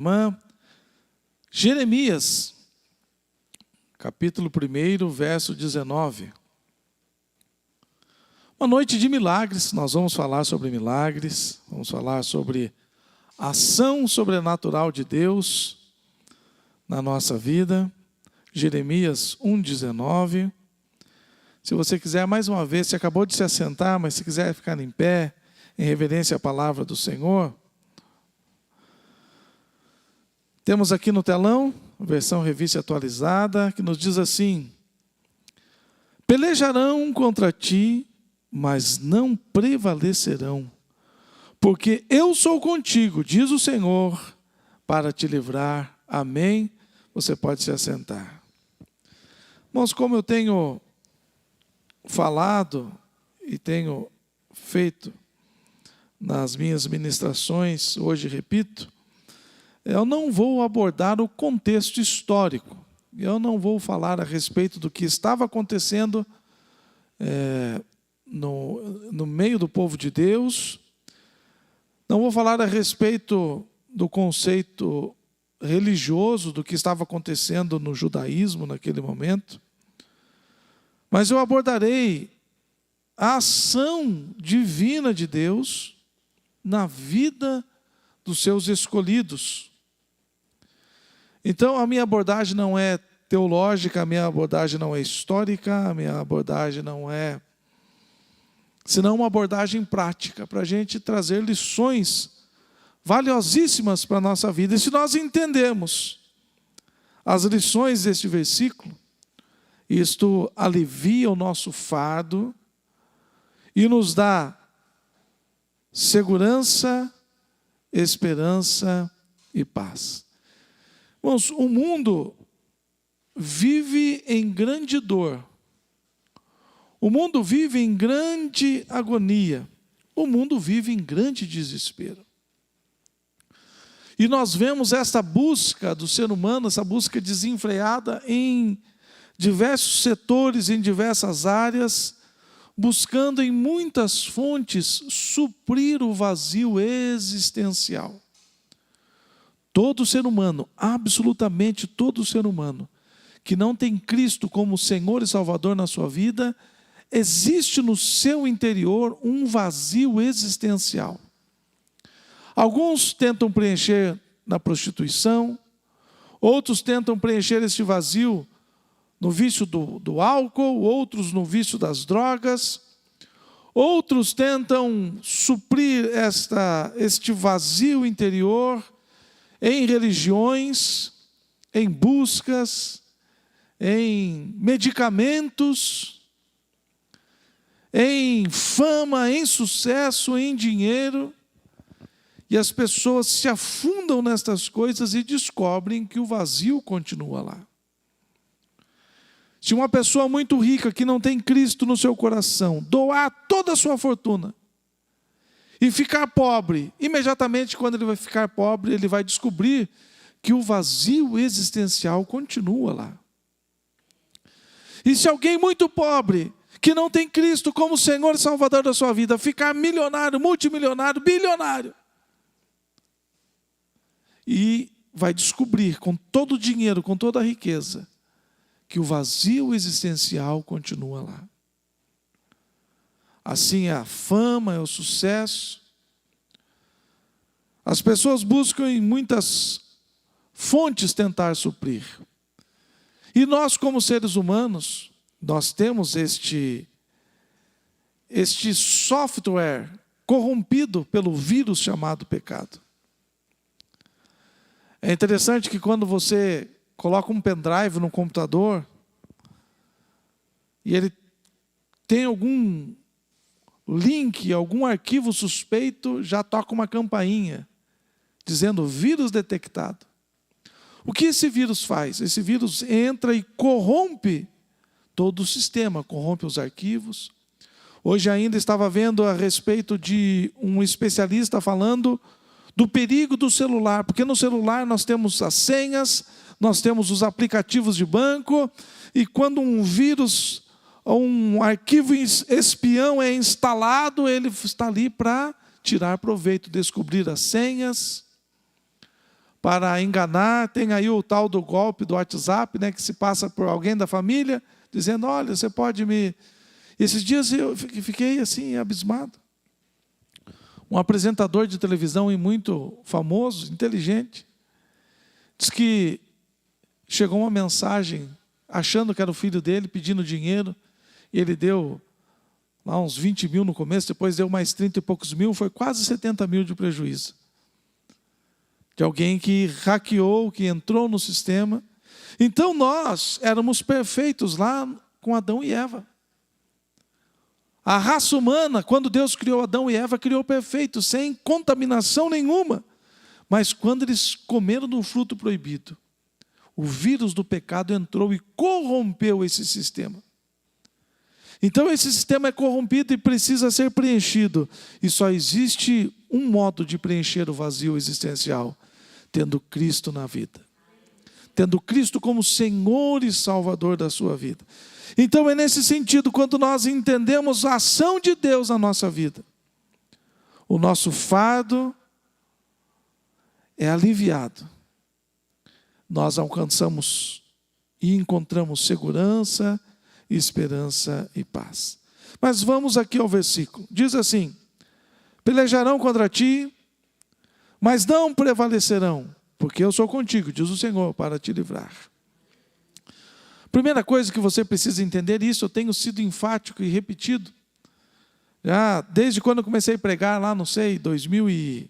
Irmã, Jeremias, capítulo 1, verso 19. Uma noite de milagres, nós vamos falar sobre milagres, vamos falar sobre a ação sobrenatural de Deus na nossa vida. Jeremias 1,19. Se você quiser, mais uma vez, você acabou de se assentar, mas se quiser ficar em pé, em reverência à palavra do Senhor. Temos aqui no telão, a versão revista atualizada, que nos diz assim: pelejarão contra ti, mas não prevalecerão, porque eu sou contigo, diz o Senhor, para te livrar. Amém? Você pode se assentar. Irmãos, como eu tenho falado e tenho feito nas minhas ministrações, hoje repito, eu não vou abordar o contexto histórico. Eu não vou falar a respeito do que estava acontecendo no meio do povo de Deus. Não vou falar a respeito do conceito religioso do que estava acontecendo no judaísmo naquele momento. Mas eu abordarei a ação divina de Deus na vida dos seus escolhidos. Então, a minha abordagem não é teológica, a minha abordagem não é histórica, a minha abordagem não é senão uma abordagem prática, para a gente trazer lições valiosíssimas para a nossa vida. E se nós entendemos as lições deste versículo, isto alivia o nosso fardo e nos dá segurança, esperança e paz. Irmãos, o mundo vive em grande dor. O mundo vive em grande agonia. O mundo vive em grande desespero. E nós vemos essa busca do ser humano, essa busca desenfreada em diversos setores, em diversas áreas, buscando em muitas fontes suprir o vazio existencial. Todo ser humano, absolutamente todo ser humano, que não tem Cristo como Senhor e Salvador na sua vida, existe no seu interior um vazio existencial. Alguns tentam preencher na prostituição, outros tentam preencher este vazio no vício do álcool, outros no vício das drogas, outros tentam suprir este vazio interior em religiões, em buscas, em medicamentos, em fama, em sucesso, em dinheiro. E as pessoas se afundam nestas coisas e descobrem que o vazio continua lá. Se uma pessoa muito rica que não tem Cristo no seu coração doar toda a sua fortuna e ficar pobre, imediatamente quando ele vai ficar pobre, ele vai descobrir que o vazio existencial continua lá. E se alguém muito pobre, que não tem Cristo como Senhor e Salvador da sua vida, ficar milionário, multimilionário, bilionário, e vai descobrir com todo o dinheiro, com toda a riqueza, que o vazio existencial continua lá. Assim é a fama, é o sucesso. As pessoas buscam em muitas fontes tentar suprir. E nós, como seres humanos, nós temos este software corrompido pelo vírus chamado pecado. É interessante que quando você coloca um pendrive no computador e ele tem algum link, algum arquivo suspeito, já toca uma campainha dizendo vírus detectado. O que esse vírus faz? Esse vírus entra e corrompe todo o sistema, corrompe os arquivos. Hoje ainda estava vendo a respeito de um especialista falando do perigo do celular, porque no celular nós temos as senhas, nós temos os aplicativos de banco, e quando um vírus ou um arquivo espião é instalado, ele está ali para tirar proveito, descobrir as senhas, para enganar. Tem aí o tal do golpe do WhatsApp, né, que se passa por alguém da família, dizendo, olha, você pode me... Esses dias eu fiquei assim, abismado. Um apresentador de televisão e muito famoso, inteligente, diz que chegou uma mensagem achando que era o filho dele, pedindo dinheiro, e ele deu lá uns 20 mil no começo, depois deu mais 30 e poucos mil, foi quase 70 mil de prejuízo. De alguém que hackeou, que entrou no sistema. Então nós éramos perfeitos lá com Adão e Eva. A raça humana, quando Deus criou Adão e Eva, criou perfeito, sem contaminação nenhuma. Mas quando eles comeram do fruto proibido, o vírus do pecado entrou e corrompeu esse sistema. Então esse sistema é corrompido e precisa ser preenchido. E só existe um modo de preencher o vazio existencial: tendo Cristo na vida. Tendo Cristo como Senhor e Salvador da sua vida. Então é nesse sentido, quando nós entendemos a ação de Deus na nossa vida, o nosso fardo é aliviado. Nós alcançamos e encontramos segurança, esperança e paz. Mas vamos aqui ao versículo. Diz assim: pelejarão contra ti, mas não prevalecerão, porque eu sou contigo, diz o Senhor, para te livrar. Primeira coisa que você precisa entender, isso eu tenho sido enfático e repetido, já desde quando eu comecei a pregar lá, não sei, 2000 e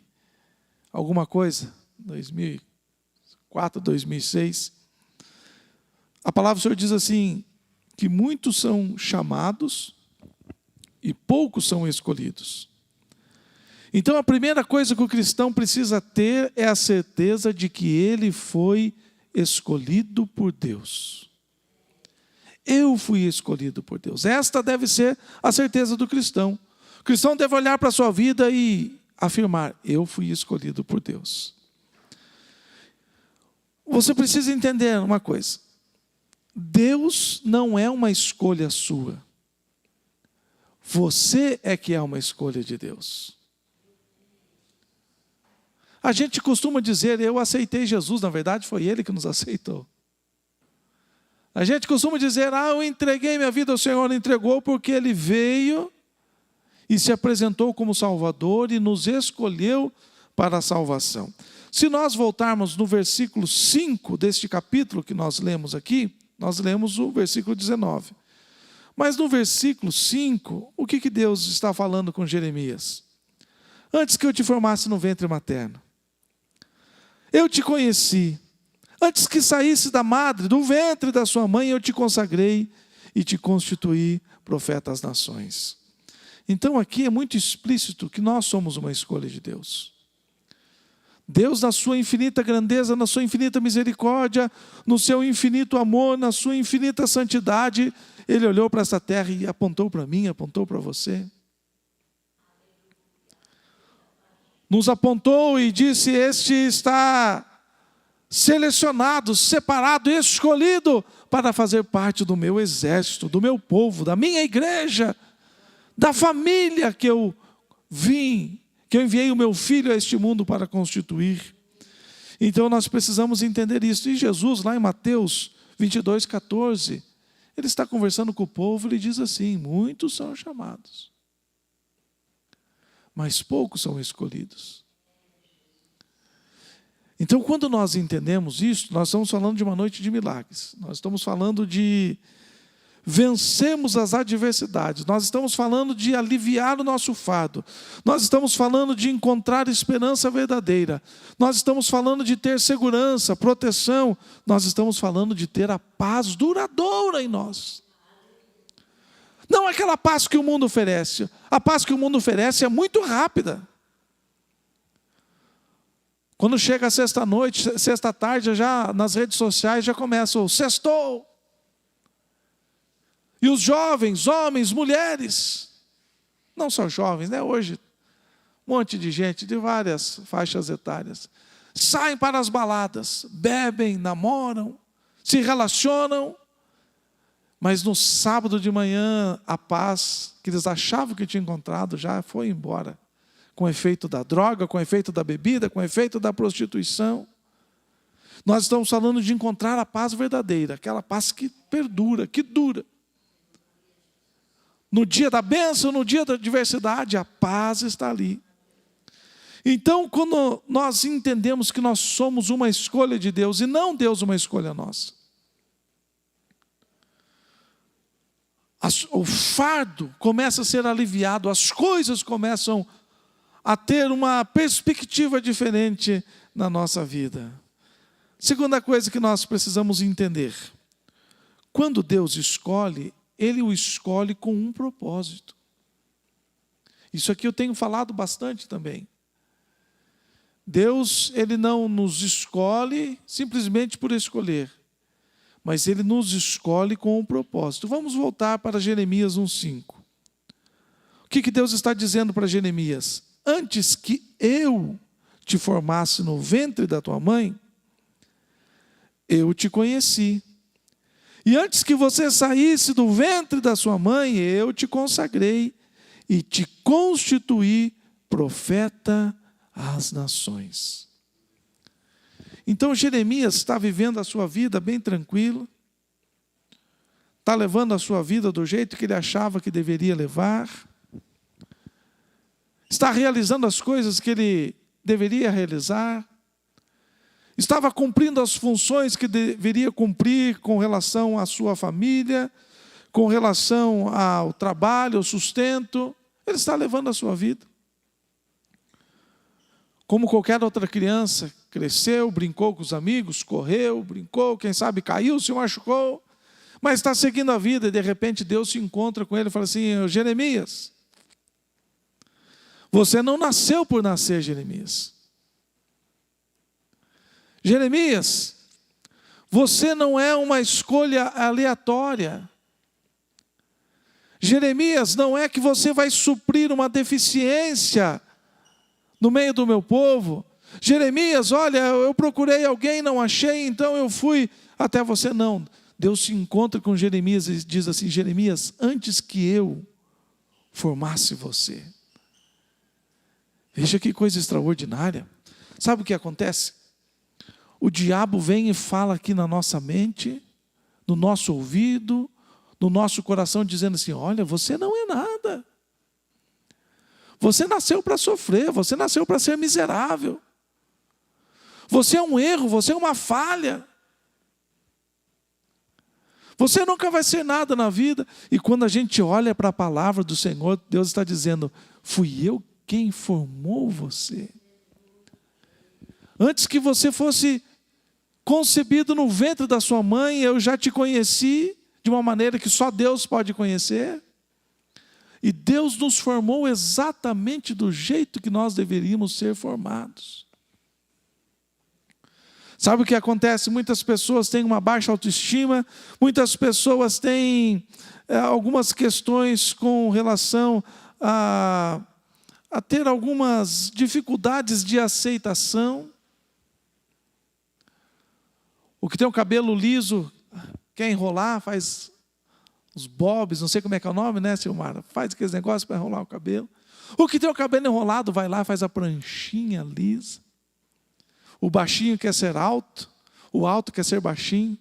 alguma coisa, 2004, 2006. A palavra do Senhor diz assim, que muitos são chamados e poucos são escolhidos. Então a primeira coisa que o cristão precisa ter é a certeza de que ele foi escolhido por Deus. Eu fui escolhido por Deus. Esta deve ser a certeza do cristão. O cristão deve olhar para a sua vida e afirmar: eu fui escolhido por Deus. Você precisa entender uma coisa: Deus não é uma escolha sua. Você é que é uma escolha de Deus. A gente costuma dizer, eu aceitei Jesus, na verdade foi Ele que nos aceitou. A gente costuma dizer, eu entreguei minha vida ao Senhor, entregou porque Ele veio e se apresentou como Salvador e nos escolheu para a salvação. Se nós voltarmos no versículo 5 deste capítulo que nós lemos aqui, nós lemos o versículo 19. Mas no versículo 5, o que Deus está falando com Jeremias? Antes que eu te formasse no ventre materno, eu te conheci. Antes que saísse da madre, do ventre da sua mãe, eu te consagrei e te constituí profeta às nações. Então aqui é muito explícito que nós somos uma escolha de Deus. Deus, na sua infinita grandeza, na sua infinita misericórdia, no seu infinito amor, na sua infinita santidade, Ele olhou para essa terra e apontou para mim, apontou para você. Nos apontou e disse: este está selecionado, separado, escolhido para fazer parte do meu exército, do meu povo, da minha igreja, da família que eu enviei o meu filho a este mundo para constituir. Então nós precisamos entender isso. E Jesus, lá em Mateus 22, 14, Ele está conversando com o povo, Ele diz assim: muitos são chamados, mas poucos são escolhidos. Então, quando nós entendemos isso, nós estamos falando de uma noite de milagres. Nós estamos falando de vencermos as adversidades. Nós estamos falando de aliviar o nosso fardo. Nós estamos falando de encontrar esperança verdadeira. Nós estamos falando de ter segurança, proteção. Nós estamos falando de ter a paz duradoura em nós. Não aquela paz que o mundo oferece. A paz que o mundo oferece é muito rápida. Quando chega a sexta-noite, sexta-tarde, já nas redes sociais já começa o sextou. E os jovens, homens, mulheres, não só jovens, né? Hoje, um monte de gente de várias faixas etárias, saem para as baladas, bebem, namoram, se relacionam, mas no sábado de manhã, a paz que eles achavam que tinham encontrado já foi embora. Com efeito da droga, com efeito da bebida, com efeito da prostituição. Nós estamos falando de encontrar a paz verdadeira, aquela paz que perdura, que dura. No dia da bênção, no dia da adversidade, a paz está ali. Então, quando nós entendemos que nós somos uma escolha de Deus e não Deus uma escolha nossa, o fardo começa a ser aliviado, as coisas começam a ter uma perspectiva diferente na nossa vida. Segunda coisa que nós precisamos entender: quando Deus escolhe, Ele o escolhe com um propósito. Isso aqui eu tenho falado bastante também. Deus, Ele não nos escolhe simplesmente por escolher, mas Ele nos escolhe com um propósito. Vamos voltar para Jeremias 1,5. O que Deus está dizendo para Jeremias? Antes que eu te formasse no ventre da tua mãe, eu te conheci. E antes que você saísse do ventre da sua mãe, eu te consagrei e te constituí profeta às nações. Então Jeremias está vivendo a sua vida bem tranquilo, está levando a sua vida do jeito que ele achava que deveria levar, está realizando as coisas que ele deveria realizar, estava cumprindo as funções que deveria cumprir com relação à sua família, com relação ao trabalho, ao sustento. Ele está levando a sua vida. Como qualquer outra criança, cresceu, brincou com os amigos, correu, brincou, quem sabe caiu, se machucou, mas está seguindo a vida e de repente Deus se encontra com ele e fala assim: Jeremias, você não nasceu por nascer, Jeremias. Jeremias, você não é uma escolha aleatória. Jeremias, não é que você vai suprir uma deficiência no meio do meu povo. Jeremias, olha, eu procurei alguém, não achei, então eu fui até você. Não, Deus se encontra com Jeremias e diz assim: Jeremias, antes que eu formasse você. Veja que coisa extraordinária. Sabe o que acontece? O diabo vem e fala aqui na nossa mente, no nosso ouvido, no nosso coração, dizendo assim: olha, você não é nada. Você nasceu para sofrer, você nasceu para ser miserável. Você é um erro, você é uma falha. Você nunca vai ser nada na vida. E quando a gente olha para a palavra do Senhor, Deus está dizendo: fui eu quem formou você. Antes que você fosse concebido no ventre da sua mãe, eu já te conheci de uma maneira que só Deus pode conhecer. E Deus nos formou exatamente do jeito que nós deveríamos ser formados. Sabe o que acontece? Muitas pessoas têm uma baixa autoestima, muitas pessoas têm algumas questões com relação a ter algumas dificuldades de aceitação. O que tem o cabelo liso quer enrolar, faz os bobs, não sei como é que é o nome, né, Silmara? Faz aqueles negócios para enrolar o cabelo. O que tem o cabelo enrolado vai lá, faz a pranchinha lisa. O baixinho quer ser alto, o alto quer ser baixinho,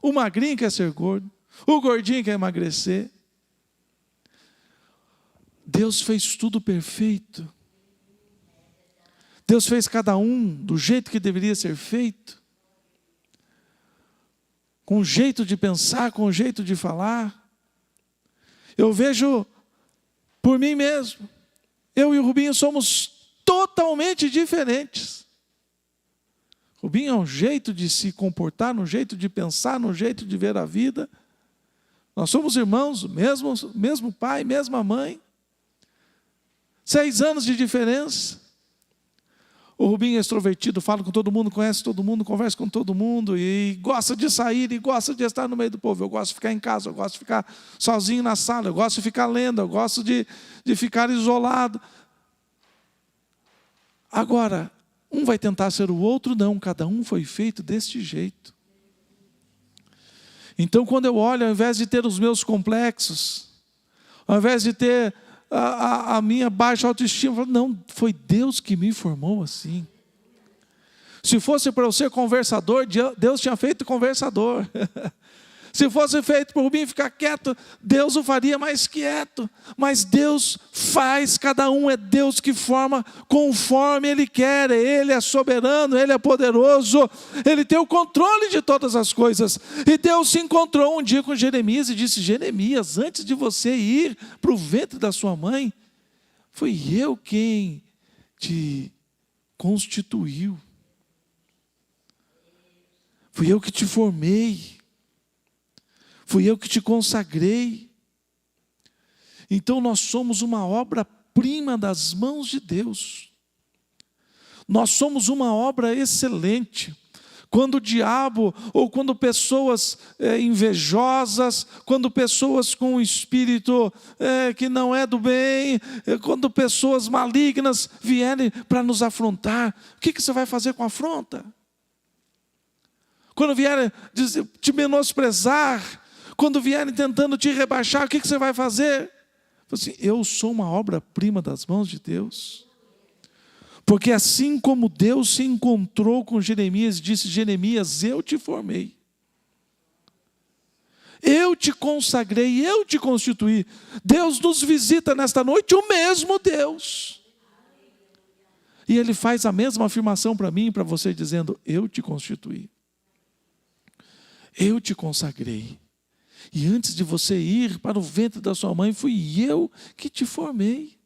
o magrinho quer ser gordo, o gordinho quer emagrecer. Deus fez tudo perfeito. Deus fez cada um do jeito que deveria ser feito. Com um jeito de pensar, com um jeito de falar. Eu vejo por mim mesmo. Eu e o Rubinho somos totalmente diferentes. Rubinho é um jeito de se comportar, um jeito de pensar, um jeito de ver a vida. Nós somos irmãos, mesmo pai, mesma mãe. 6 anos de diferença. O Rubinho é extrovertido, fala com todo mundo, conhece todo mundo, conversa com todo mundo e gosta de sair e gosta de estar no meio do povo. Eu gosto de ficar em casa, eu gosto de ficar sozinho na sala, eu gosto de ficar lendo, eu gosto de ficar isolado. Agora, um vai tentar ser o outro? Não, cada um foi feito deste jeito. Então, quando eu olho, ao invés de ter os meus complexos, ao invés de ter a minha baixa autoestima, eu falo, não, foi Deus que me formou assim. Se fosse para eu ser conversador, Deus tinha feito conversador. Se fosse feito por mim ficar quieto, Deus o faria mais quieto. Mas Deus faz, cada um é Deus que forma conforme Ele quer. Ele é soberano, Ele é poderoso, Ele tem o controle de todas as coisas. E Deus se encontrou um dia com Jeremias e disse: Jeremias, antes de você ir para o ventre da sua mãe, fui eu quem te constituiu. Fui eu que te formei. Fui eu que te consagrei. Então nós somos uma obra-prima das mãos de Deus. Nós somos uma obra excelente. Quando o diabo, ou quando pessoas invejosas, quando pessoas com um espírito que não é do bem, quando pessoas malignas vierem para nos afrontar, o que você vai fazer com a afronta? Quando vierem te menosprezar, quando vierem tentando te rebaixar, o que você vai fazer? Assim, eu sou uma obra-prima das mãos de Deus. Porque assim como Deus se encontrou com Jeremias e disse: Jeremias, eu te formei. Eu te consagrei, eu te constituí. Deus nos visita nesta noite, o mesmo Deus. E Ele faz a mesma afirmação para mim e para você, dizendo: eu te constituí. Eu te consagrei. E antes de você ir para o ventre da sua mãe, fui eu que te formei.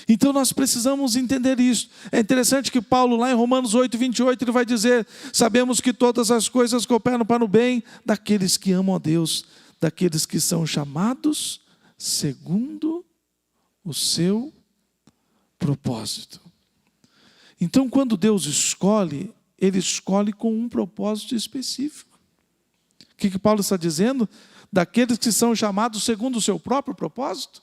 Então nós precisamos entender isso. É interessante que Paulo, lá em Romanos 8, 28, ele vai dizer: sabemos que todas as coisas cooperam para o bem daqueles que amam a Deus, daqueles que são chamados segundo o seu propósito. Então, quando Deus escolhe, Ele escolhe com um propósito específico. O que Paulo está dizendo? Daqueles que são chamados segundo o seu próprio propósito,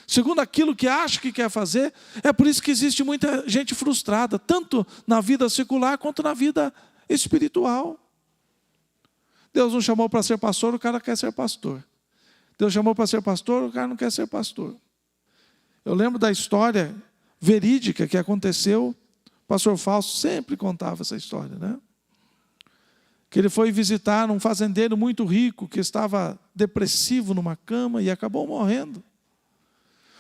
segundo aquilo que acha que quer fazer. É por isso que existe muita gente frustrada, tanto na vida secular quanto na vida espiritual. Deus não chamou para ser pastor, o cara quer ser pastor. Deus chamou para ser pastor, o cara não quer ser pastor. Eu lembro da história verídica que aconteceu. O pastor Fausto sempre contava essa história, né? Que ele foi visitar um fazendeiro muito rico que estava depressivo numa cama e acabou morrendo.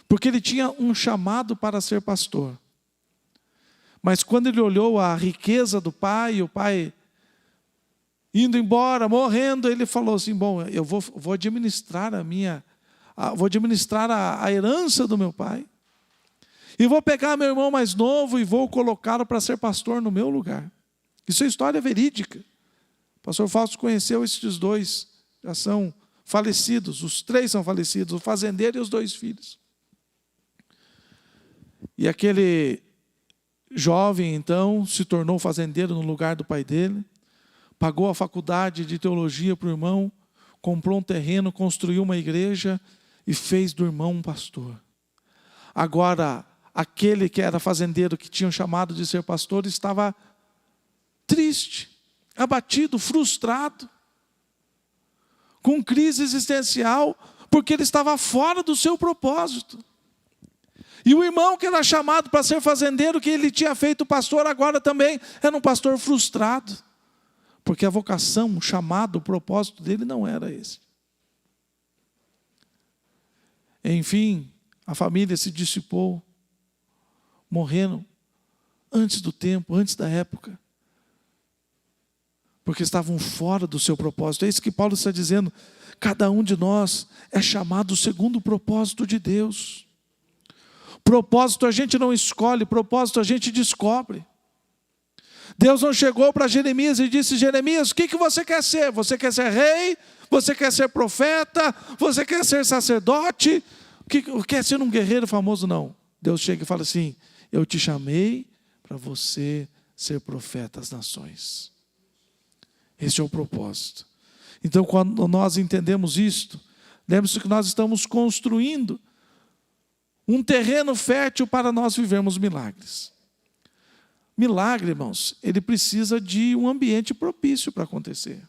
Porque ele tinha um chamado para ser pastor. Mas quando ele olhou a riqueza do pai, o pai indo embora, morrendo, ele falou assim: bom, eu vou administrar a herança do meu pai. E vou pegar meu irmão mais novo e vou colocá-lo para ser pastor no meu lugar. Isso é história verídica. O pastor Fausto conheceu esses dois, já são falecidos, os três são falecidos, o fazendeiro e os dois filhos. E aquele jovem, então, se tornou fazendeiro no lugar do pai dele, pagou a faculdade de teologia para o irmão, comprou um terreno, construiu uma igreja e fez do irmão um pastor. Agora, aquele que era fazendeiro, que tinham chamado de ser pastor, estava triste, abatido, frustrado, com crise existencial, porque ele estava fora do seu propósito. E o irmão que era chamado para ser fazendeiro, que ele tinha feito pastor, agora também era um pastor frustrado, porque a vocação, o chamado, o propósito dele não era esse. Enfim, a família se dissipou, morrendo antes do tempo, antes da época, porque estavam fora do seu propósito. É isso que Paulo está dizendo: cada um de nós é chamado segundo o propósito de Deus. Propósito a gente não escolhe, propósito a gente descobre. Deus não chegou para Jeremias e disse: Jeremias, o que você quer ser? Você quer ser rei? Você quer ser profeta? Você quer ser sacerdote? Quer ser um guerreiro famoso? Não. Deus chega e fala assim: eu te chamei para você ser profeta às nações. Esse é o propósito. Então, quando nós entendemos isto, lembre-se que nós estamos construindo um terreno fértil para nós vivermos milagres. Milagre, irmãos, ele precisa de um ambiente propício para acontecer.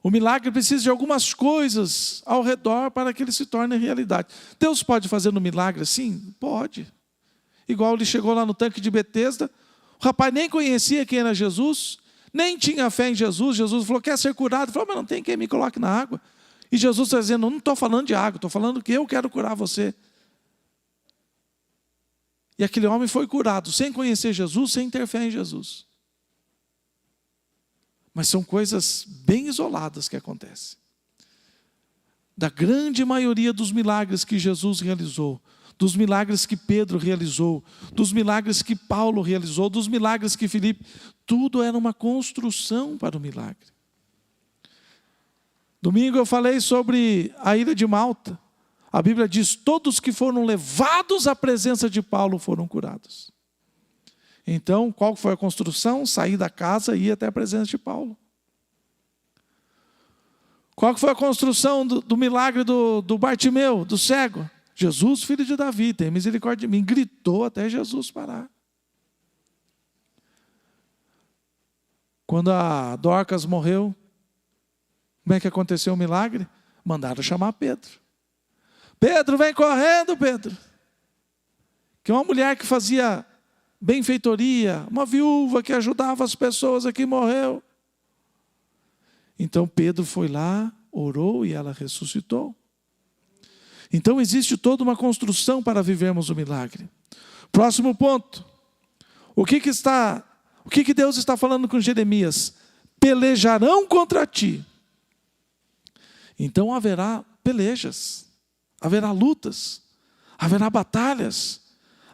O milagre precisa de algumas coisas ao redor para que ele se torne realidade. Deus pode fazer no milagre assim? Pode. Igual ele chegou lá no tanque de Betesda, rapaz nem conhecia quem era Jesus, nem tinha fé em Jesus. Jesus falou, quer ser curado? Ele falou, mas não tem quem me coloque na água. E Jesus está dizendo, não estou falando de água, estou falando que eu quero curar você. E aquele homem foi curado, sem conhecer Jesus, sem ter fé em Jesus. Mas são coisas bem isoladas que acontecem. Da grande maioria dos milagres que Jesus realizou, dos milagres que Pedro realizou, dos milagres que Paulo realizou, dos milagres que Filipe, tudo era uma construção para o milagre. Domingo eu falei sobre a ilha de Malta. A Bíblia diz, todos que foram levados à presença de Paulo foram curados. Então, qual foi a construção? Sair da casa e ir até a presença de Paulo. Qual foi a construção do milagre do Bartimeu, do cego? Jesus, filho de Davi, tem misericórdia de mim. Gritou até Jesus parar. Quando a Dorcas morreu, como é que aconteceu o milagre? Mandaram chamar Pedro. Pedro, vem correndo, Pedro. Que uma mulher que fazia benfeitoria, uma viúva que ajudava as pessoas aqui, morreu. Então Pedro foi lá, orou e ela ressuscitou. Então existe toda uma construção para vivermos o milagre. Próximo ponto. O que Deus está falando com Jeremias? Pelejarão contra ti. Então haverá pelejas, haverá lutas, haverá batalhas,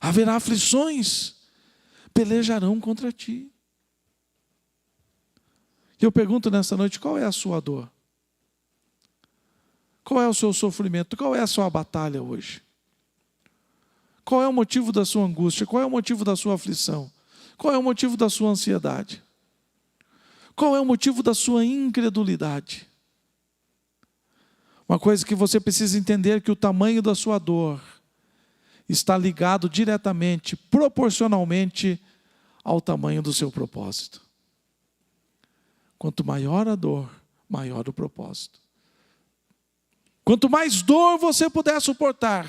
haverá aflições. Pelejarão contra ti. E eu pergunto nessa noite, qual é a sua dor? Qual é o seu sofrimento? Qual é a sua batalha hoje? Qual é o motivo da sua angústia? Qual é o motivo da sua aflição? Qual é o motivo da sua ansiedade? Qual é o motivo da sua incredulidade? Uma coisa que você precisa entender é que o tamanho da sua dor está ligado diretamente, proporcionalmente ao tamanho do seu propósito. Quanto maior a dor, maior o propósito. Quanto mais dor você puder suportar,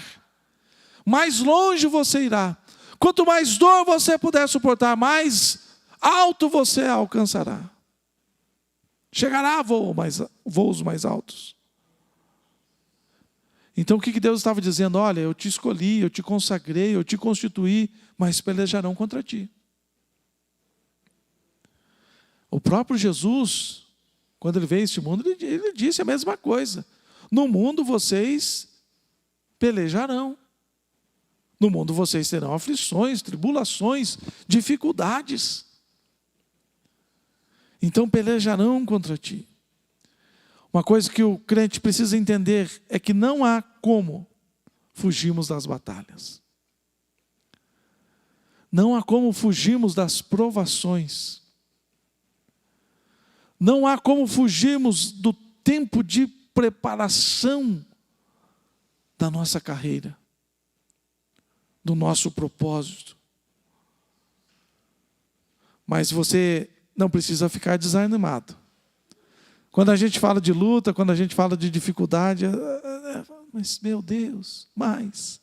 mais longe você irá. Quanto mais dor você puder suportar, mais alto você alcançará. Chegará a voos mais altos. Então o que Deus estava dizendo? Olha, eu te escolhi, eu te consagrei, eu te constituí, mas pelejarão contra ti. O próprio Jesus, quando ele veio a este mundo, ele disse a mesma coisa. No mundo vocês pelejarão. No mundo vocês terão aflições, tribulações, dificuldades. Então pelejarão contra ti. Uma coisa que o crente precisa entender é que não há como fugirmos das batalhas. Não há como fugirmos das provações. Não há como fugirmos do tempo de preparação da nossa carreira, do nosso propósito. Mas você não precisa ficar desanimado. Quando a gente fala de luta, quando a gente fala de dificuldade, mas meu Deus, mais.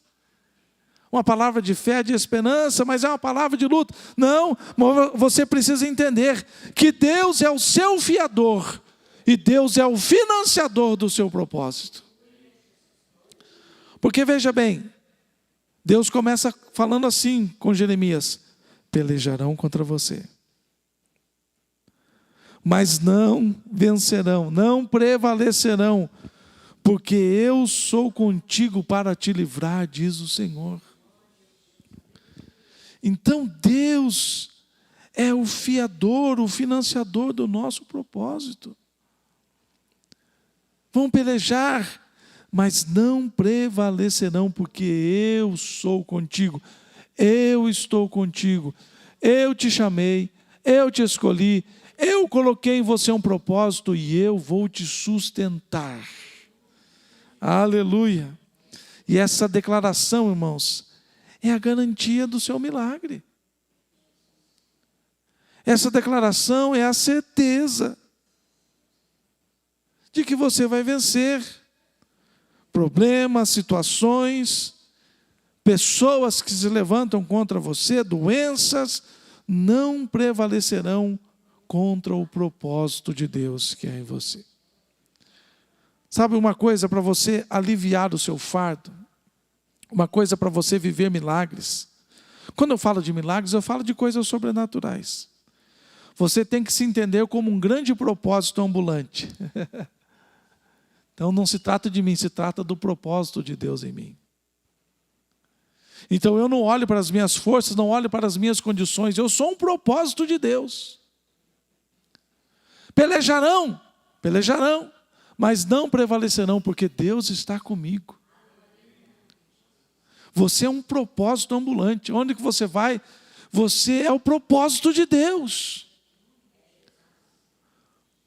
Uma palavra de fé, de esperança, mas é uma palavra de luta. Não, você precisa entender que Deus é o seu fiador e Deus é o financiador do seu propósito. Porque veja bem, Deus começa falando assim com Jeremias: pelejarão contra você, mas não vencerão, não prevalecerão, porque eu sou contigo para te livrar, diz o Senhor. Então Deus é o fiador, o financiador do nosso propósito. Vão pelejar, mas não prevalecerão, porque eu sou contigo, eu estou contigo, eu te chamei, eu te escolhi, eu coloquei em você um propósito e eu vou te sustentar. Aleluia! E essa declaração, irmãos, é a garantia do seu milagre. Essa declaração é a certeza de que você vai vencer problemas, situações, pessoas que se levantam contra você, doenças, não prevalecerão contra o propósito de Deus que é em você. Sabe uma coisa para você aliviar o seu fardo? Uma coisa para você viver milagres? Quando eu falo de milagres, eu falo de coisas sobrenaturais. Você tem que se entender como um grande propósito ambulante. Então não se trata de mim, se trata do propósito de Deus em mim. Então eu não olho para as minhas forças, não olho para as minhas condições, eu sou um propósito de Deus. Pelejarão, mas não prevalecerão, porque Deus está comigo. Você é um propósito ambulante. Onde que você vai? Você é o propósito de Deus.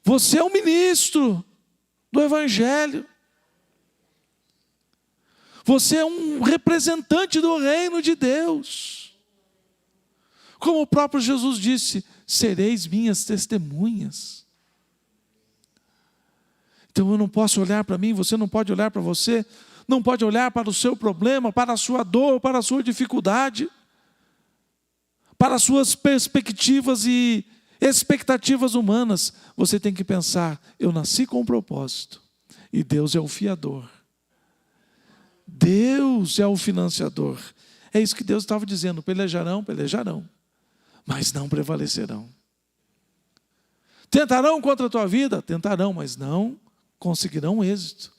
Você é um ministro do Evangelho. Você é um representante do reino de Deus. Como o próprio Jesus disse, sereis minhas testemunhas. Então eu não posso olhar para mim, você não pode olhar para você, não pode olhar para o seu problema, para a sua dor, para a sua dificuldade, para as suas perspectivas e expectativas humanas. Você tem que pensar, eu nasci com um propósito, e Deus é o fiador. Deus é o financiador. É isso que Deus estava dizendo, pelejarão, mas não prevalecerão. Tentarão contra a tua vida? Tentarão, mas não conseguirão êxito.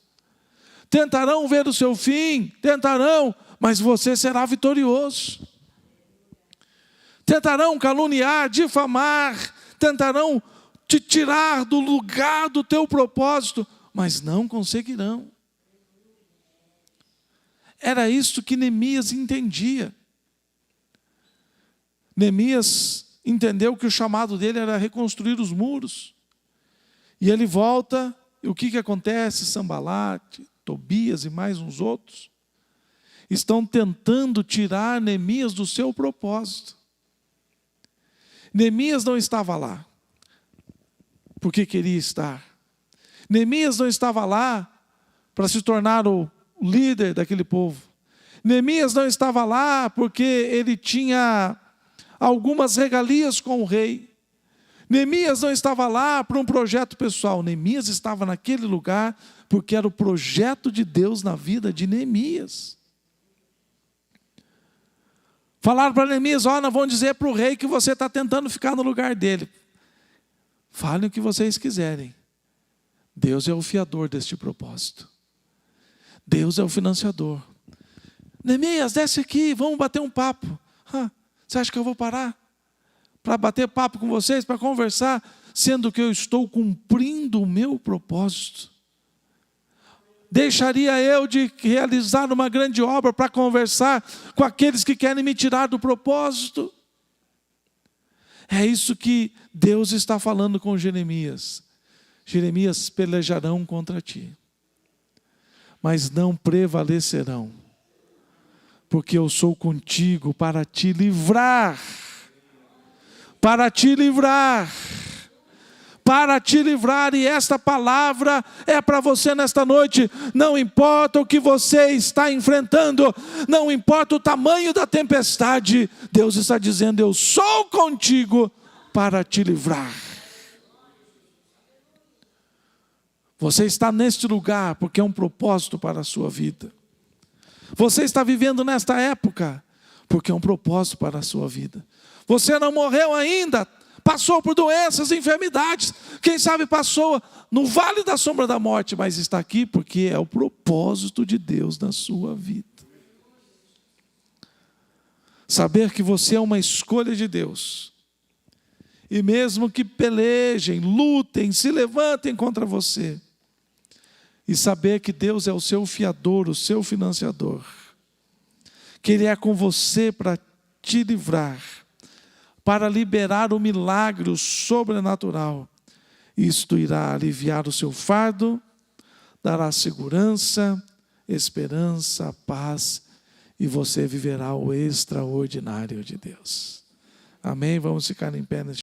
Tentarão ver o seu fim? Tentarão, mas você será vitorioso. Tentarão caluniar, difamar, tentarão te tirar do lugar do teu propósito, mas não conseguirão. Era isso que Neemias entendia. Neemias entendeu que o chamado dele era reconstruir os muros. E ele volta, e o que acontece? Sambalate, Tobias e mais uns outros estão tentando tirar Neemias do seu propósito. Neemias não estava lá porque queria estar. Neemias não estava lá para se tornar o líder daquele povo. Neemias não estava lá porque ele tinha algumas regalias com o rei. Neemias não estava lá para um projeto pessoal. Neemias estava naquele lugar porque era o projeto de Deus na vida de Neemias. Falaram para Neemias, não vão dizer para o rei que você está tentando ficar no lugar dele. Falem o que vocês quiserem. Deus é o fiador deste propósito. Deus é o financiador. Neemias, desce aqui, vamos bater um papo. Você acha que eu vou parar para bater papo com vocês, para conversar, sendo que eu estou cumprindo o meu propósito? Deixaria eu de realizar uma grande obra para conversar com aqueles que querem me tirar do propósito? É isso que Deus está falando com Jeremias. Jeremias, pelejarão contra ti, mas não prevalecerão, porque eu sou contigo para te livrar, para te livrar, para te livrar. E esta palavra é para você nesta noite. Não importa o que você está enfrentando, não importa o tamanho da tempestade, Deus está dizendo, eu sou contigo para te livrar. Você está neste lugar porque é um propósito para a sua vida. Você está vivendo nesta época porque é um propósito para a sua vida. Você não morreu ainda, passou por doenças, enfermidades, quem sabe passou no vale da sombra da morte, mas está aqui porque é o propósito de Deus na sua vida. Saber que você é uma escolha de Deus, e mesmo que pelejem, lutem, se levantem contra você, e saber que Deus é o seu fiador, o seu financiador, que Ele é com você para te livrar, para liberar o milagre, o sobrenatural. Isto irá aliviar o seu fardo, dará segurança, esperança, paz, e você viverá o extraordinário de Deus. Amém? Vamos ficar em pé neste